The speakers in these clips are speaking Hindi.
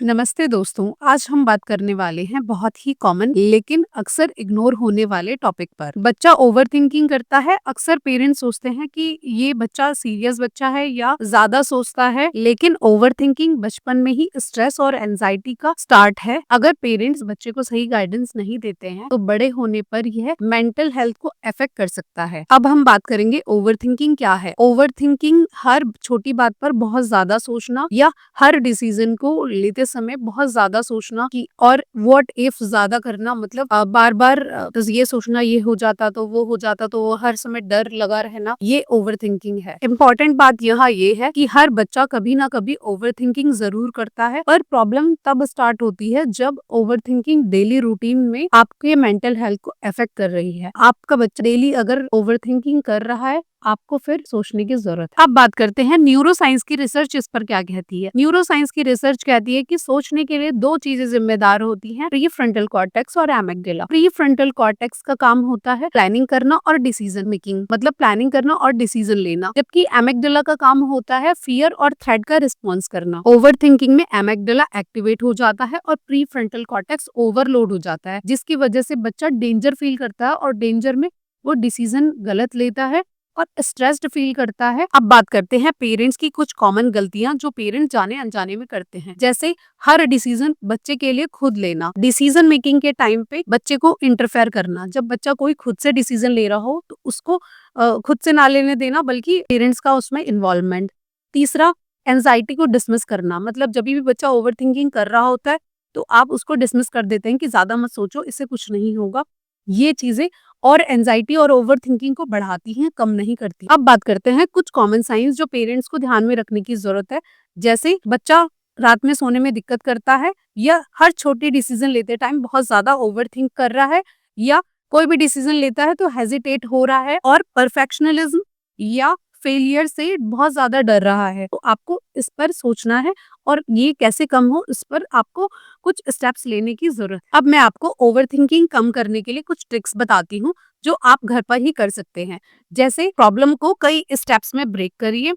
नमस्ते दोस्तों, आज हम बात करने वाले हैं बहुत ही कॉमन लेकिन अक्सर इग्नोर होने वाले टॉपिक पर। बच्चा ओवरथिंकिंग करता है। अक्सर पेरेंट्स सोचते हैं कि ये बच्चा सीरियस बच्चा है या ज्यादा सोचता है, लेकिन ओवरथिंकिंग बचपन में ही स्ट्रेस और एंजाइटी का स्टार्ट है। अगर पेरेंट्स बच्चे को सही गाइडेंस नहीं देते हैं तो बड़े होने पर यह मेंटल हेल्थ को अफेक्ट कर सकता है। अब हम बात करेंगे ओवरथिंकिंग क्या है। ओवरथिंकिंग हर छोटी बात पर बहुत ज्यादा सोचना या हर डिसीजन को लेते समय बहुत ज्यादा सोचना कि और व्हाट इफ ज्यादा करना, मतलब बार बार ये सोचना ये हो जाता तो वो हो जाता, तो वो हर समय डर लगा रहना, ये ओवर थिंकिंग है। इम्पोर्टेंट बात यहाँ ये है कि हर बच्चा कभी ना कभी ओवर थिंकिंग जरूर करता है, पर प्रॉब्लम तब स्टार्ट होती है जब ओवर थिंकिंग डेली रूटीन में आपके मेंटल हेल्थ को अफेक्ट कर रही है। आपका बच्चा डेली अगर ओवर थिंकिंग कर रहा है, आपको फिर सोचने की जरूरत है। अब बात करते हैं न्यूरो साइंस की रिसर्च इस पर क्या कहती है। न्यूरो साइंस की रिसर्च कहती है कि सोचने के लिए दो चीजें जिम्मेदार होती हैं, प्री फ्रंटल कॉर्टेक्स और एमिगडाला। प्री फ्रंटल कॉर्टेक्स का काम होता है प्लानिंग करना और डिसीजन मेकिंग, मतलब प्लानिंग करना और डिसीजन लेना, जबकि एमिगडाला का काम होता है फियर और थ्रेट का रिस्पॉन्स करना। ओवर थिंकिंग में एमिगडाला एक्टिवेट हो जाता है और प्री फ्रंटल कॉर्टेक्स ओवरलोड हो जाता है, जिसकी वजह से बच्चा डेंजर फील करता है और डेंजर में वो डिसीजन गलत लेता है और स्ट्रेस्ड फील करता है। अब बात करते हैं पेरेंट्स की कुछ कॉमन गलतियां जो पेरेंट्स जाने अनजाने में करते हैं। जैसे हर डिसीजन बच्चे के लिए खुद लेना, डिसीजन मेकिंग के टाइम पे बच्चे को इंटरफेयर करना। जब बच्चा कोई खुद से डिसीजन ले रहा हो तो उसको खुद से ना लेने देना, बल्कि पेरेंट्स का उसमें इन्वॉल्वमेंट। तीसरा, एंजाइटी को डिसमिस करना, मतलब जब भी बच्चा ओवर थिंकिंग कर रहा होता है तो आप उसको डिसमिस कर देते हैं कि ज्यादा मत सोचो, इससे कुछ नहीं होगा। ये चीजें और एंजाइटी और ओवर थिंकिंग को बढ़ाती हैं, कम नहीं करती। अब बात करते हैं कुछ कॉमन साइंस जो पेरेंट्स को ध्यान में रखने की जरूरत है। जैसे बच्चा रात में सोने में दिक्कत करता है, या हर छोटी डिसीजन लेते टाइम बहुत ज्यादा ओवर थिंक कर रहा है, या कोई भी डिसीजन लेता है तो हेजिटेट हो रहा है, और परफेक्शनलिज्म या फेलियर से बहुत ज्यादा डर रहा है। तो आपको इस पर सोचना है और ये कैसे कम हो, इस पर आपको कुछ स्टेप्स लेने की जरूरत है। अब मैं आपको ओवरथिंकिंग कम करने के लिए कुछ ट्रिक्स बताती हूँ जो आप घर पर ही कर सकते हैं। जैसे प्रॉब्लम को कई स्टेप्स में ब्रेक करिए,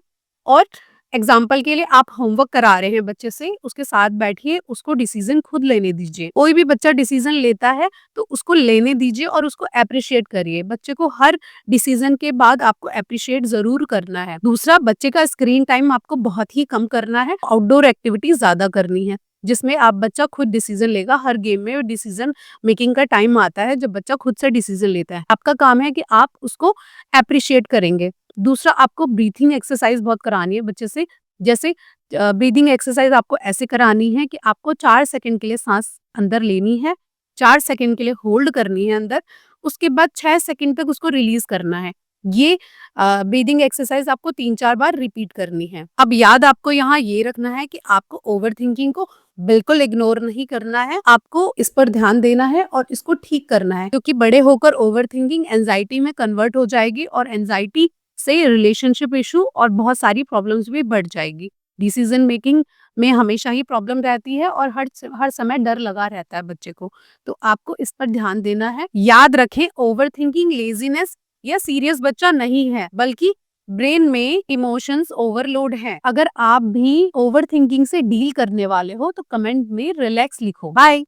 और एग्जाम्पल के लिए आप होमवर्क करा रहे हैं बच्चे से, उसके साथ बैठिए, उसको डिसीजन खुद लेने दीजिए। कोई भी बच्चा डिसीजन लेता है तो उसको लेने दीजिए और उसको अप्रिशिएट करिए। बच्चे को हर डिसीजन के बाद आपको अप्रिशिएट जरूर करना है। दूसरा, बच्चे का स्क्रीन टाइम आपको बहुत ही कम करना है, आउटडोर एक्टिविटी ज्यादा करनी है जिसमें आप बच्चा खुद डिसीजन लेगा। हर गेम में डिसीजन मेकिंग का टाइम आता है जब बच्चा खुद से डिसीजन लेता है। आपका काम है कि आप उसको अप्रिशिएट करेंगे। दूसरा, आपको ब्रीथिंग एक्सरसाइज बहुत करानी है बच्चे से। जैसे ब्रीदिंग एक्सरसाइज आपको ऐसे करानी है कि आपको 4 सेकंड के लिए सांस अंदर लेनी है, 4 सेकंड के लिए होल्ड करनी है अंदर, उसके बाद 6 सेकंड तक उसको रिलीज करना है। ये ब्रीदिंग एक्सरसाइज आपको 3-4 बार रिपीट करनी है। अब याद आपको यहाँ ये रखना है कि आपको ओवर थिंकिंग को बिल्कुल इग्नोर नहीं करना है, आपको इस पर ध्यान देना है और इसको ठीक करना है, क्योंकि बड़े होकर ओवर थिंकिंग एंजाइटी में कन्वर्ट हो जाएगी और एंजाइटी से रिलेशनशिप इशू और बहुत सारी प्रॉब्लम्स भी बढ़ जाएगी। डिसीजन मेकिंग में हमेशा ही प्रॉब्लम रहती है और हर समय डर लगा रहता है बच्चे को, तो आपको इस पर ध्यान देना है। याद रखें, ओवर थिंकिंग लेजीनेस या सीरियस बच्चा नहीं है, बल्कि ब्रेन में इमोशंस ओवरलोड है। अगर आप भी ओवर थिंकिंग से डील करने वाले हो तो कमेंट में रिलैक्स लिखो। बाय।